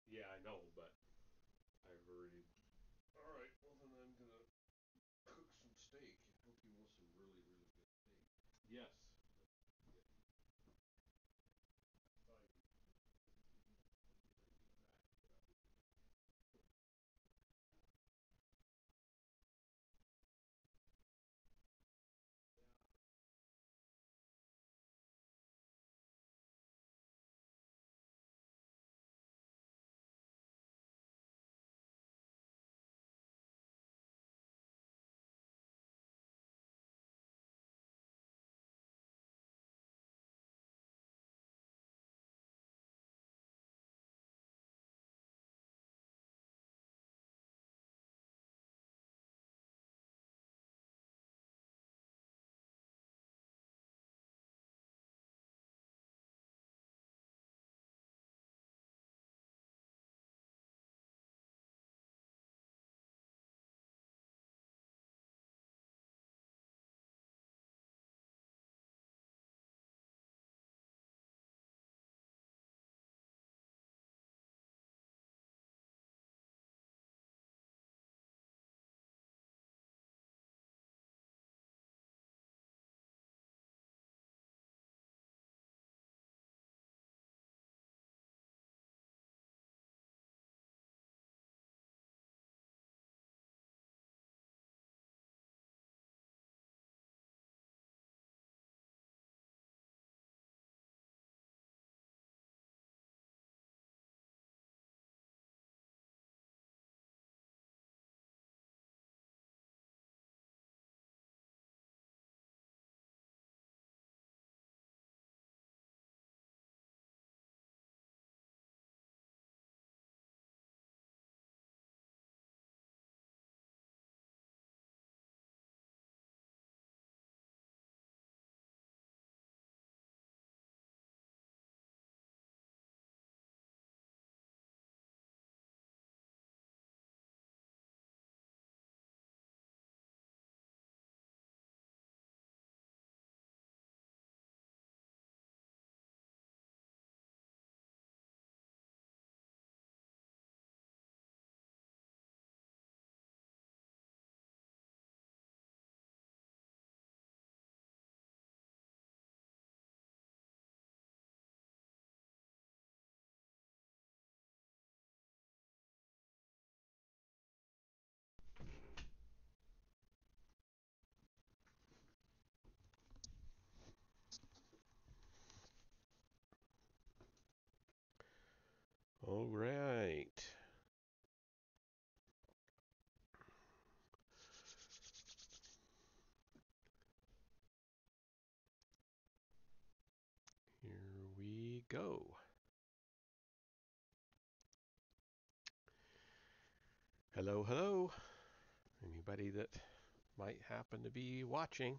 Yeah, I know, but I've already. All right. Well, then I'm gonna cook some steak. I hope you want some really, really good steak. Yes. All right. Here we go. Hello, hello. Anybody that might happen to be watching.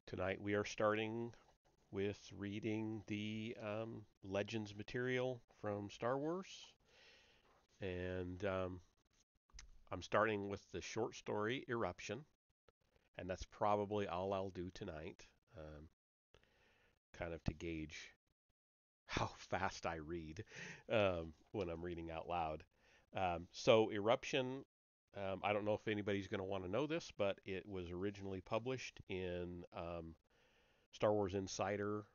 Tonight we are starting with reading the Legends material from Star Wars. And I'm starting with the short story Eruption. And that's probably all I'll do tonight, kind of to gauge how fast I read when I'm reading out loud. So, Eruption, I don't know if anybody's going to want to know this, but it was originally published in Star Wars Insider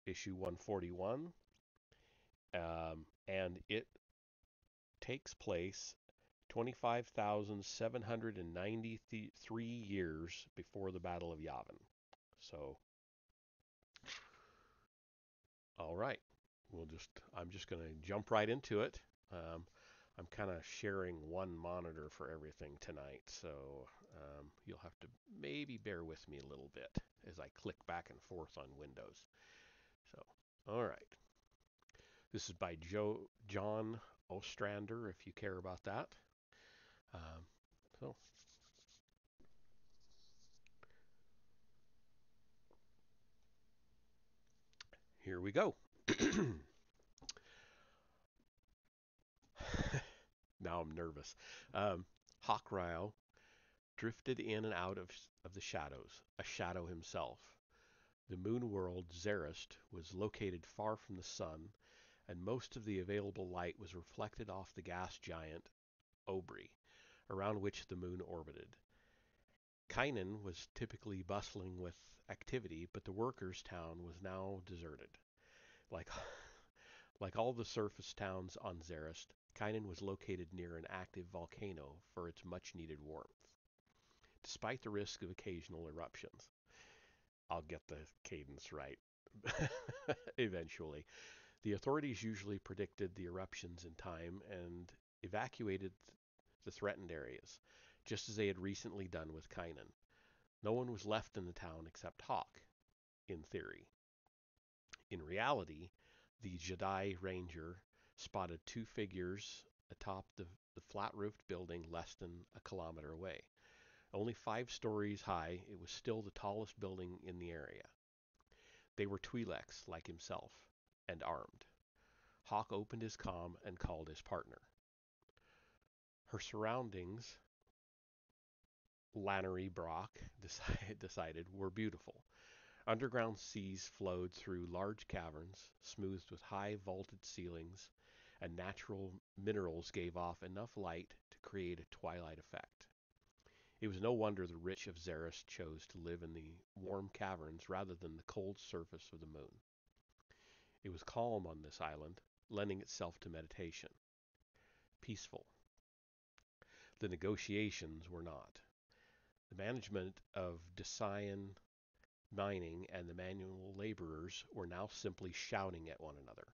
issue 141, and it takes place 25,793 years before the Battle of Yavin. So, all right, I'm just going to jump right into it. Um, I'm kind of sharing one monitor for everything tonight, so you'll have to maybe bear with me a little bit as I click back and forth on Windows. So, all right. This is by John Ostrander, if you care about that. So here we go. Now I'm nervous. Hawk drifted in and out of the shadows, a shadow himself. The moon world Zerust was located far from the sun, and most of the available light was reflected off the gas giant Obri, around which the moon orbited. Kynan was typically bustling with activity, but the workers' town was now deserted. Like, like all the surface towns on Zerust, Kynan was located near an active volcano for its much needed warmth, despite the risk of occasional eruptions. I'll get the cadence right eventually. The authorities usually predicted the eruptions in time and evacuated the threatened areas, just as they had recently done with Kynan. No one was left in the town except Hawk, in theory. In reality, the Jedi Ranger spotted two figures atop the flat roofed building less than a kilometer away. Only 5 stories high, it was still the tallest building in the area. They were Twi'leks, like himself, and armed. Hawk opened his comm and called his partner. Her surroundings, Lannery Brock decided, were beautiful. Underground seas flowed through large caverns, smoothed with high vaulted ceilings, and natural minerals gave off enough light to create a twilight effect. It was no wonder the rich of Xeris chose to live in the warm caverns rather than the cold surface of the moon. It was calm on this island, lending itself to meditation. Peaceful. The negotiations were not. The management of Decian mining and the manual laborers were now simply shouting at one another.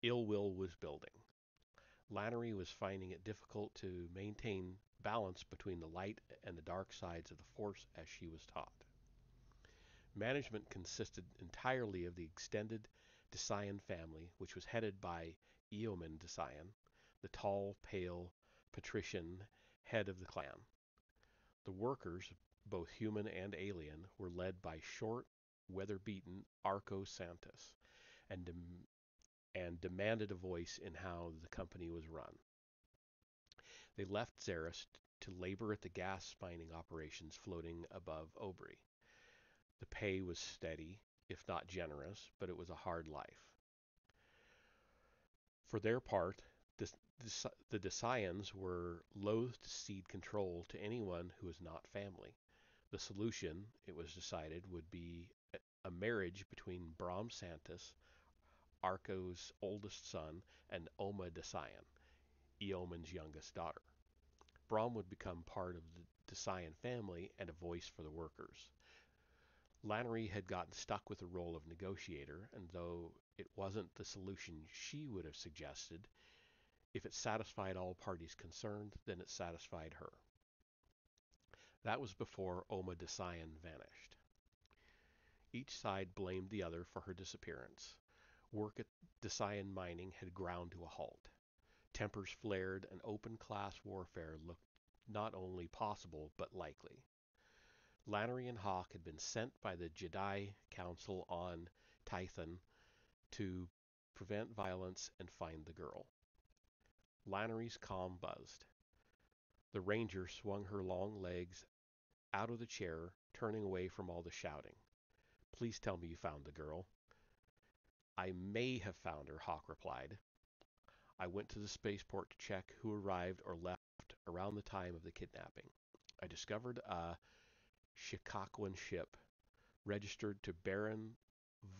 Ill will was building. Lannery was finding it difficult to maintain balance between the light and the dark sides of the Force as she was taught. Management consisted entirely of the extended Decian family, which was headed by Eoman Decian, the tall, pale, patrician head of the clan. The workers, both human and alien, were led by short, weather-beaten Arco Santos, and, and demanded a voice in how the company was run. They left Xeris to labor at the gas mining operations floating above Obri. The pay was steady, if not generous, but it was a hard life. For their part, the Decians were loath to cede control to anyone who was not family. The solution, it was decided, would be a marriage between Brom Santos, Arco's oldest son, and Oma Decian, Eoman's youngest daughter. Brom would become part of the Decian family and a voice for the workers. Lannery had gotten stuck with the role of negotiator, and though it wasn't the solution she would have suggested, if it satisfied all parties concerned, then it satisfied her. That was before Oma Decian vanished. Each side blamed the other for her disappearance. Work at Decian mining had ground to a halt. Tempers flared, and open class warfare looked not only possible, but likely. Lannery and Hawk had been sent by the Jedi Council on Tython to prevent violence and find the girl. Lannery's comm buzzed. The ranger swung her long legs out of the chair, turning away from all the shouting. Please tell me you found the girl. I may have found her, Hawk replied. I went to the spaceport to check who arrived or left around the time of the kidnapping. I discovered a Shikakuan ship registered to Baron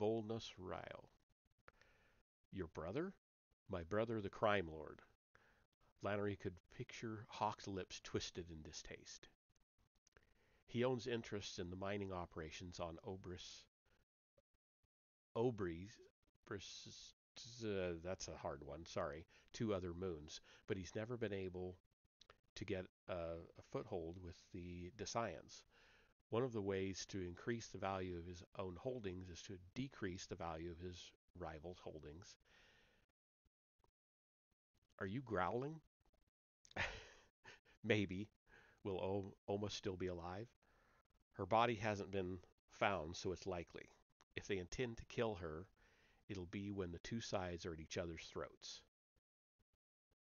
Volnus Ryle. Your brother? My brother, the crime lord. Lannery could picture Hawk's lips twisted in distaste. He owns interests in the mining operations on Obris, that's a hard one, sorry, 2 other moons, but he's never been able to get a foothold with the Decians. One of the ways to increase the value of his own holdings is to decrease the value of his rivals' holdings. Are you growling? Maybe. Will Oma still be alive? Her body hasn't been found, so it's likely. If they intend to kill her, it'll be when the two sides are at each other's throats,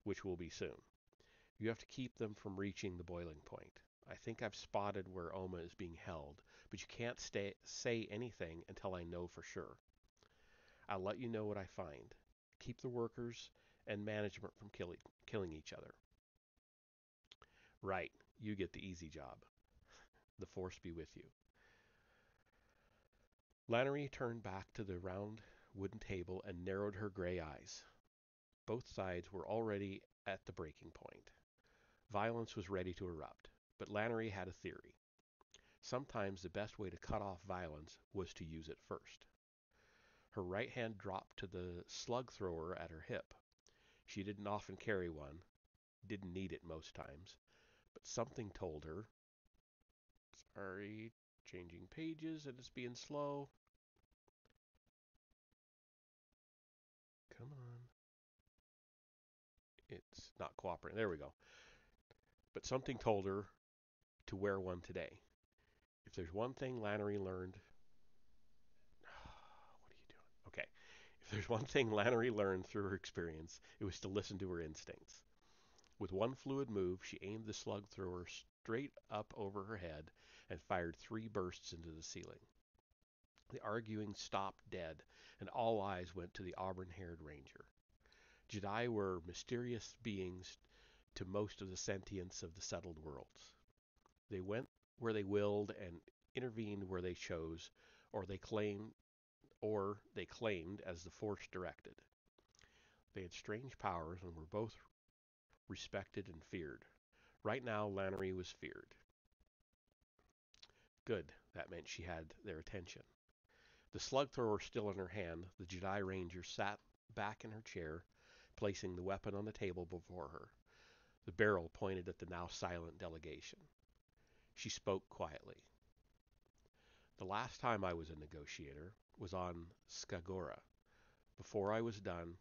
which will be soon. You have to keep them from reaching the boiling point. I think I've spotted where Oma is being held, but you can't say anything until I know for sure. I'll let you know what I find. Keep the workers and management from killing each other. Right, you get the easy job. The Force be with you. Lannery turned back to the round wooden table and narrowed her gray eyes. Both sides were already at the breaking point. Violence was ready to erupt, but Lannery had a theory. Sometimes the best way to cut off violence was to use it first. Her right hand dropped to the slug thrower at her hip. She didn't often carry one, didn't need it most times, but something told her, sorry, changing pages and it's being slow. Come on. It's not cooperating. There we go. But something told her to wear one today. If there's one thing Lannery learned, what are you doing? Okay. If there's one thing Lannery learned through her experience, it was to listen to her instincts. With one fluid move, she aimed the slug thrower straight up over her head and fired 3 bursts into the ceiling. The arguing stopped dead, and all eyes went to the auburn-haired ranger. Jedi were mysterious beings to most of the sentience of the settled worlds. They went where they willed and intervened where they chose, or they claimed as the Force directed. They had strange powers and were both respected and feared. Right now, Lannery was feared. Good, that meant she had their attention. The slug thrower still in her hand, the Jedi Ranger sat back in her chair, placing the weapon on the table before her. The barrel pointed at the now silent delegation. She spoke quietly. The last time I was a negotiator was on Skagora. Before I was done,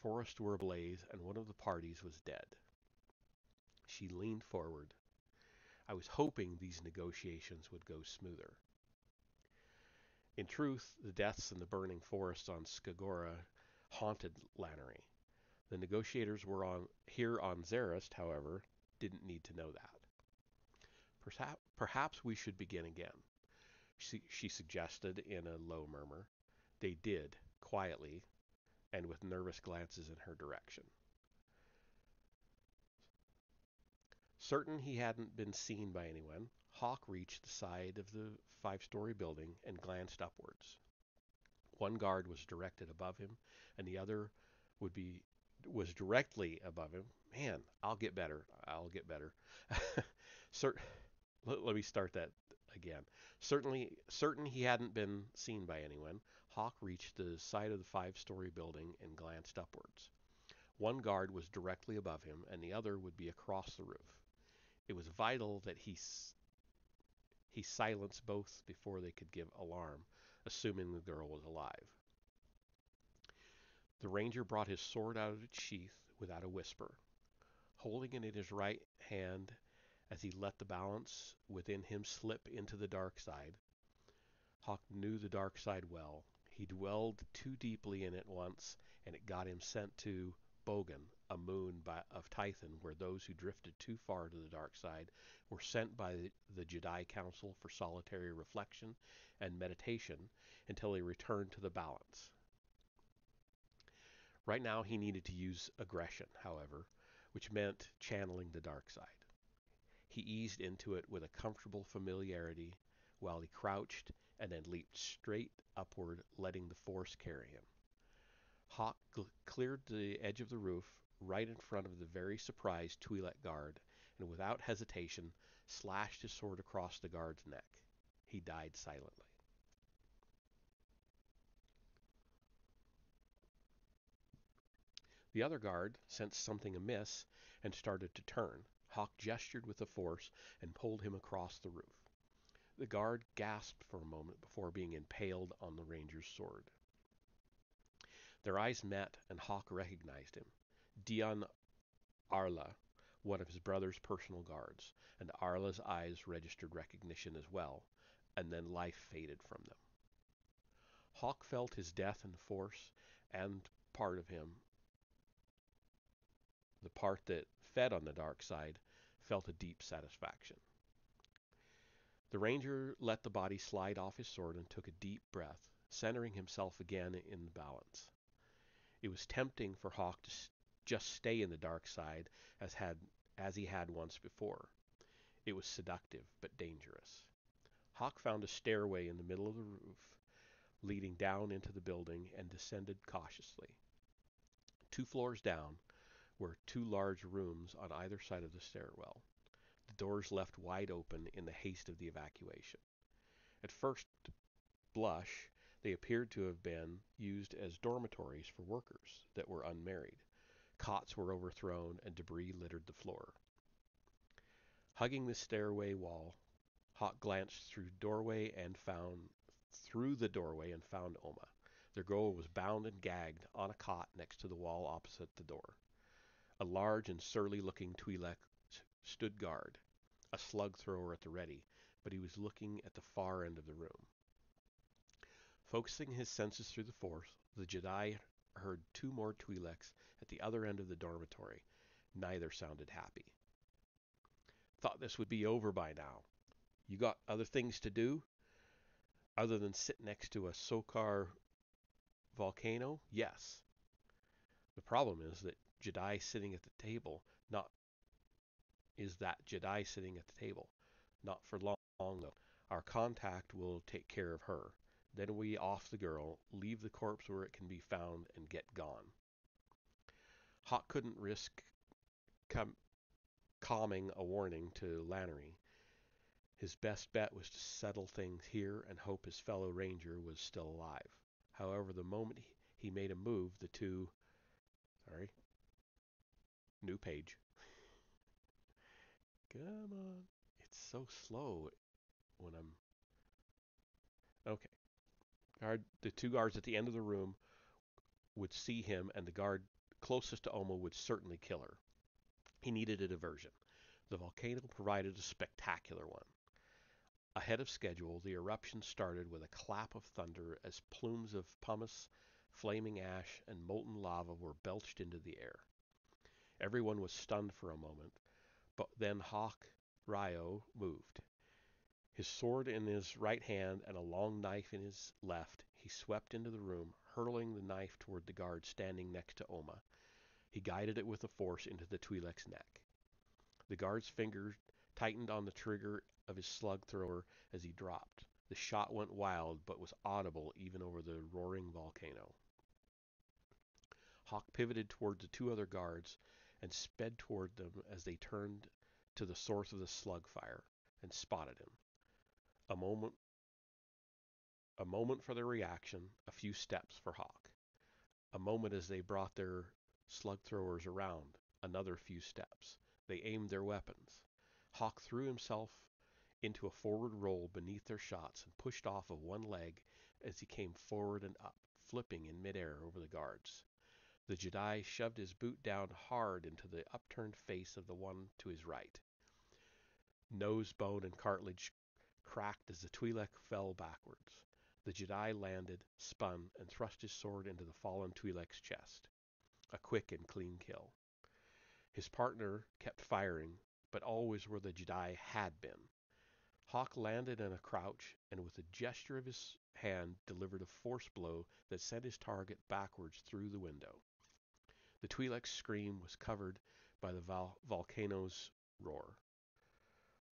forests were ablaze and one of the parties was dead. She leaned forward. I was hoping these negotiations would go smoother. In truth, the deaths in the burning forests on Skagora haunted Lannery. The negotiators here on Zarist, however, didn't need to know that. Perhaps we should begin again, she suggested in a low murmur. They did, quietly, and with nervous glances in her direction. Certain he hadn't been seen by anyone, Hawk reached the side of the 5-story building and glanced upwards. One guard was directed above him, and the other was directly above him. Man, I'll get better. I'll get better. Cert- Let me start that again. Certain he hadn't been seen by anyone, Hawk reached the side of the 5-story building and glanced upwards. One guard was directly above him, and the other would be across the roof. It was vital that he silence both before they could give alarm, assuming the girl was alive. The ranger brought his sword out of its sheath without a whisper, holding it in his right hand as he let the balance within him slip into the dark side. Hawk knew the dark side well. He dwelled too deeply in it once, and it got him sent to Bogan, a moon of Tython, where those who drifted too far to the dark side were sent by the Jedi Council for solitary reflection and meditation until they returned to the balance. Right now he needed to use aggression, however, which meant channeling the dark side. He eased into it with a comfortable familiarity while he crouched and then leaped straight upward, letting the force carry him. Hawk cleared the edge of the roof right in front of the very surprised Twi'lek guard, and without hesitation slashed his sword across the guard's neck. He died silently. The other guard sensed something amiss and started to turn. Hawk gestured with the force and pulled him across the roof. The guard gasped for a moment before being impaled on the ranger's sword. Their eyes met, and Hawk recognized him. Dion Arla, one of his brother's personal guards, and Arla's eyes registered recognition as well, and then life faded from them. Hawk felt his death in the force, and part of him, the part that fed on the dark side, felt a deep satisfaction. The ranger let the body slide off his sword and took a deep breath, centering himself again in balance. It was tempting for Hawk to just stay in the dark side as he had once before. It was seductive but dangerous. Hawk found a stairway in the middle of the roof, leading down into the building, and descended cautiously. 2 floors down were 2 large rooms on either side of the stairwell, the doors left wide open in the haste of the evacuation. At first blush, they appeared to have been used as dormitories for workers that were unmarried. Cots were overthrown and debris littered the floor. Hugging the stairway wall, Hawk glanced through the doorway and found Oma. Their girl was bound and gagged on a cot next to the wall opposite the door. A large and surly-looking Twi'lek stood guard, a slug thrower at the ready, but he was looking at the far end of the room. Focusing his senses through the Force, the Jedi heard 2 more Twi'leks at the other end of the dormitory. Neither sounded happy. Thought this would be over by now. You got other things to do? Other than sit next to a Sokar volcano? Yes. The problem is that Jedi sitting at the table, not Jedi sitting at the table. Not for long, though. Our contact will take care of her. Then we off the girl, leave the corpse where it can be found, and get gone. Hawk couldn't risk calming a warning to Lannery. His best bet was to settle things here and hope his fellow ranger was still alive. However, the moment he made a move, the two... Sorry. New page. Come on. It's so slow when I'm... Okay. The 2 guards at the end of the room would see him, and the guard closest to Oma would certainly kill her. He needed a diversion. The volcano provided a spectacular one. Ahead of schedule, the eruption started with a clap of thunder as plumes of pumice, flaming ash, and molten lava were belched into the air. Everyone was stunned for a moment, but then Hawk Ryo moved. His sword in his right hand and a long knife in his left, he swept into the room, hurling the knife toward the guard standing next to Oma. He guided it with the force into the Twi'lek's neck. The guard's fingers tightened on the trigger of his slug thrower as he dropped. The shot went wild, but was audible even over the roaring volcano. Hawk pivoted toward the 2 other guards and sped toward them as they turned to the source of the slug fire and spotted him. A moment for their reaction, a few steps for Hawk. A moment as they brought their slug throwers around, another few steps. They aimed their weapons. Hawk threw himself into a forward roll beneath their shots and pushed off of one leg as he came forward and up, flipping in midair over the guards. The Jedi shoved his boot down hard into the upturned face of the one to his right. Nose, bone, and cartilage cracked as the Twi'lek fell backwards. The Jedi landed, spun, and thrust his sword into the fallen Twi'lek's chest. A quick and clean kill. His partner kept firing, but always where the Jedi had been. Hawk landed in a crouch and with a gesture of his hand delivered a force blow that sent his target backwards through the window. The Twi'lek's scream was covered by the volcano's roar.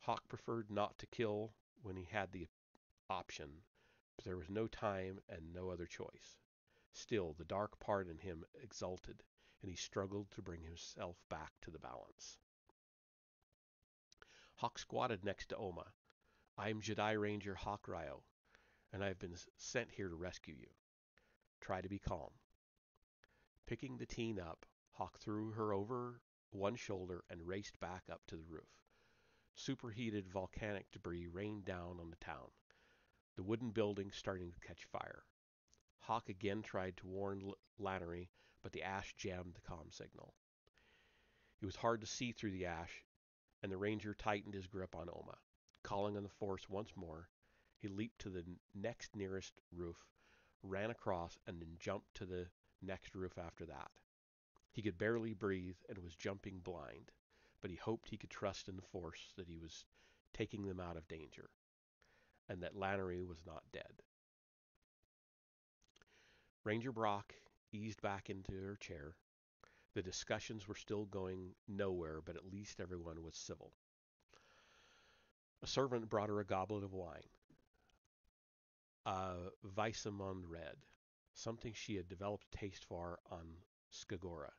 Hawk preferred not to kill when he had the option, but there was no time and no other choice. Still, the dark part in him exulted, and he struggled to bring himself back to the balance. Hawk squatted next to Oma. "I am Jedi Ranger Hawk Ryo, and I have been sent here to rescue you. Try to be calm." Picking the teen up, Hawk threw her over one shoulder and raced back up to the roof. Superheated volcanic debris rained down on the town, the wooden buildings starting to catch fire. Hawk again tried to warn Lannery, but the ash jammed the comm signal. It was hard to see through the ash, and the ranger tightened his grip on Oma. Calling on the force once more, he leaped to the next nearest roof, ran across, and then jumped to the next roof after that. He could barely breathe and was jumping blind, but he hoped he could trust in the force that he was taking them out of danger. and that Lannery was not dead. Ranger Brock eased back into her chair. The discussions were still going nowhere, but at least everyone was civil. A servant brought her a goblet of wine, a Weissamund red, something she had developed a taste for on Skagora.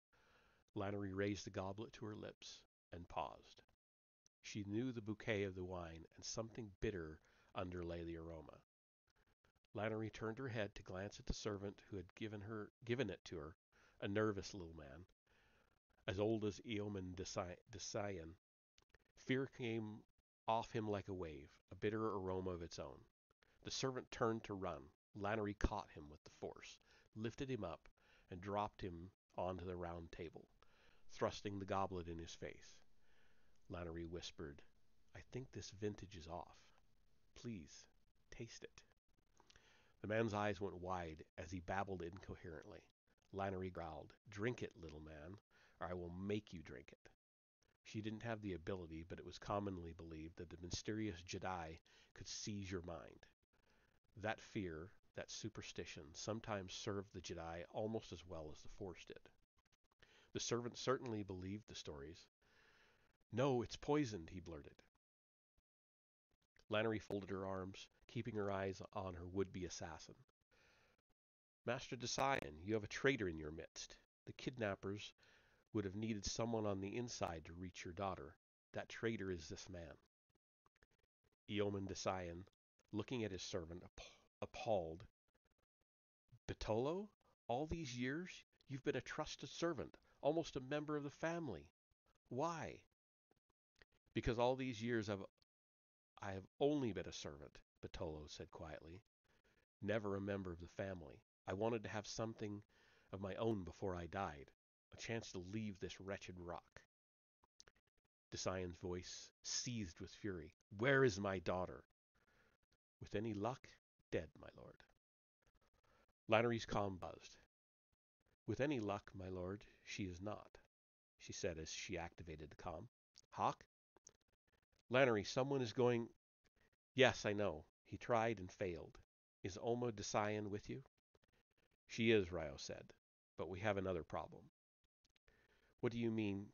Lannery raised the goblet to her lips and paused. She knew the bouquet of the wine, and something bitter underlay the aroma. Lannery turned her head to glance at the servant who had given it to her, a nervous little man, as old as Eomen Desian. Fear came off him like a wave, a bitter aroma of its own. The servant turned to run. Lannery caught him with the force, lifted him up, and dropped him onto the round table, thrusting the goblet in his face. Lannery whispered, "I think this vintage is off. Please, taste it." The man's eyes went wide as he babbled incoherently. Lannery growled, "Drink it, little man, or I will make you drink it." She didn't have the ability, but it was commonly believed that the mysterious Jedi could seize your mind. That fear, that superstition, sometimes served the Jedi almost as well as the Force did. The servant certainly believed the stories. "No, it's poisoned," he blurted. Lannery folded her arms, keeping her eyes on her would-be assassin. "Master Desian, you have a traitor in your midst. The kidnappers would have needed someone on the inside to reach your daughter. That traitor is this man." Eomen Desian, looking at his servant, appalled. "Batolo? All these years, you've been a trusted servant, almost a member of the family. Why?" "Because all these years I have only been a servant," Batolo said quietly. "Never a member of the family. I wanted to have something of my own before I died, a chance to leave this wretched rock." Desian's voice seethed with fury. "Where is my daughter?" "With any luck, dead, my lord." Lannery's calm buzzed. "With any luck, my lord, she is not," she said as she activated the comm. "Hawk?" "Lannery, someone is going—" "Yes, I know. He tried and failed. Is Oma Desian with you?" "She is," Ryo said. "But we have another problem." What do you mean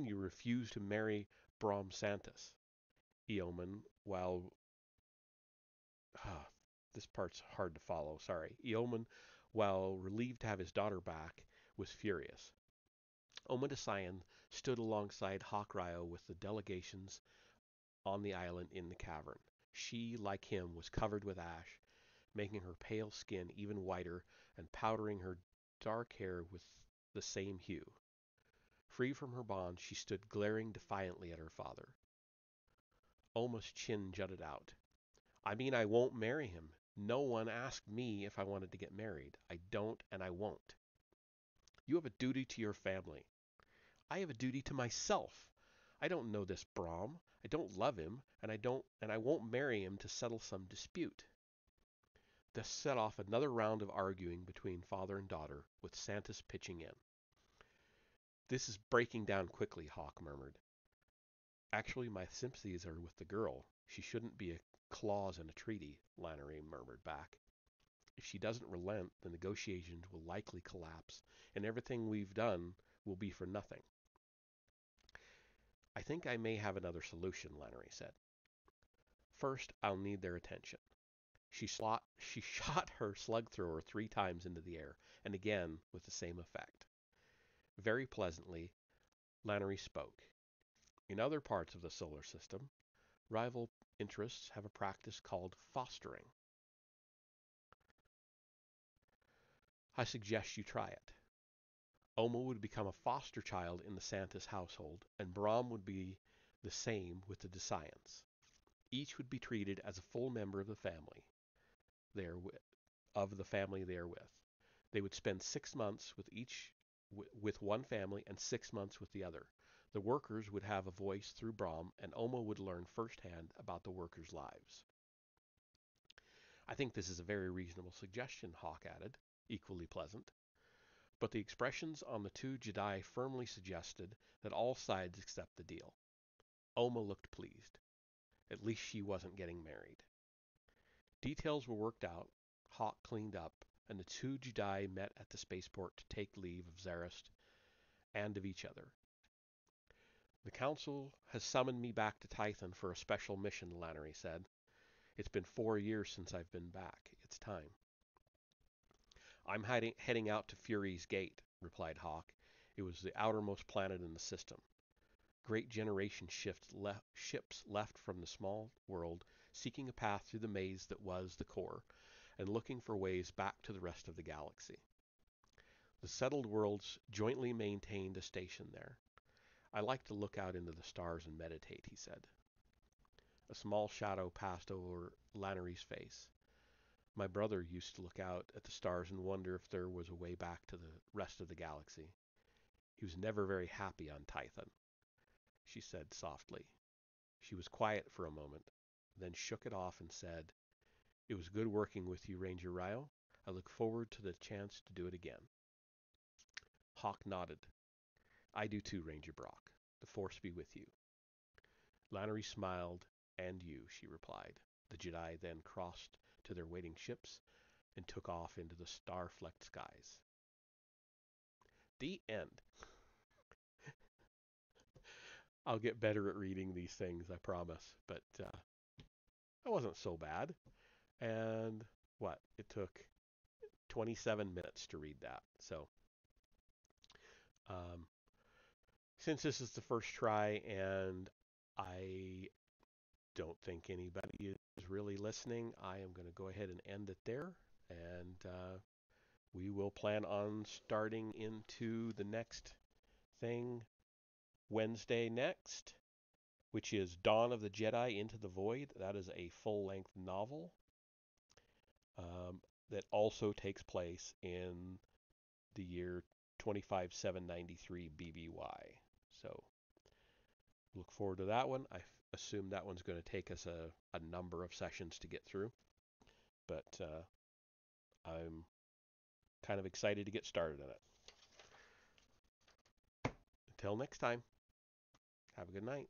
you refuse to marry Brom Santos?" Eomen, while... this part's hard to follow, sorry. Eomen, while relieved to have his daughter back, was furious. Oma Desian stood alongside Hawk Ryo with the delegations on the island in the cavern. She, like him, was covered with ash, making her pale skin even whiter and powdering her dark hair with the same hue. Free from her bonds, she stood glaring defiantly at her father. Oma's chin jutted out. "I mean, I won't marry him. No one asked me if I wanted to get married. I don't, and I won't." "You have a duty to your family." "I have a duty to myself. I don't know this Brom. I don't love him, and I won't marry him to settle some dispute." This set off another round of arguing between father and daughter, with Santos pitching in. "This is breaking down quickly," Hawk murmured. "Actually, my sympathies are with the girl. She shouldn't be a clause in a treaty," Lannery murmured back. "If she doesn't relent, the negotiations will likely collapse, and everything we've done will be for nothing." "I think I may have another solution," Lannery said. "First, I'll need their attention." She shot her slug thrower 3 times into the air, and again with the same effect. Very pleasantly, Lannery spoke. "In other parts of the solar system, rival interests have a practice called fostering. I suggest you try it. Oma would become a foster child in the Santos household, and Brom would be the same with the Desians. Each would be treated as a full member of the family they are with. They would spend 6 months with one family and 6 months with the other. The workers would have a voice through Brom, and Oma would learn firsthand about the workers' lives." "I think this is a very reasonable suggestion," Hawk added, equally pleasant. But the expressions on the 2 Jedi firmly suggested that all sides accept the deal. Oma looked pleased. At least she wasn't getting married. Details were worked out, Hawk cleaned up, and the two Jedi met at the spaceport to take leave of Zarist and of each other. The Council has summoned me back to Tython for a special mission, Lannery said. It's been 4 years since I've been back. It's time. I'm heading out to Fury's Gate, replied Hawk. It was the outermost planet in the system. Great generation ships left from the small world, seeking a path through the maze that was the core, and looking for ways back to the rest of the galaxy. The settled worlds jointly maintained a station there. I like to look out into the stars and meditate, he said. A small shadow passed over Lannery's face. My brother used to look out at the stars and wonder if there was a way back to the rest of the galaxy. He was never very happy on Tython, she said softly. She was quiet for a moment, then shook it off and said, It was good working with you, Ranger Ryo. I look forward to the chance to do it again. Hawk nodded. I do too, Ranger Brock. The Force be with you. Lannery smiled. And you, she replied. The Jedi then crossed to their waiting ships and took off into the star-flecked skies. The end. I'll get better at reading these things, I promise. But that wasn't so bad. And what? It took 27 minutes to read that. So um, since this is the first try and I don't think anybody is really listening, I am going to go ahead and end it there. And we will plan on starting into the next thing Wednesday next, which is Dawn of the Jedi Into the Void. That is a full-length novel that also takes place in the year 25793 BBY. So look forward to that one. I assume that one's going to take us a number of sessions to get through, but I'm kind of excited to get started in it. Until next time, have a good night.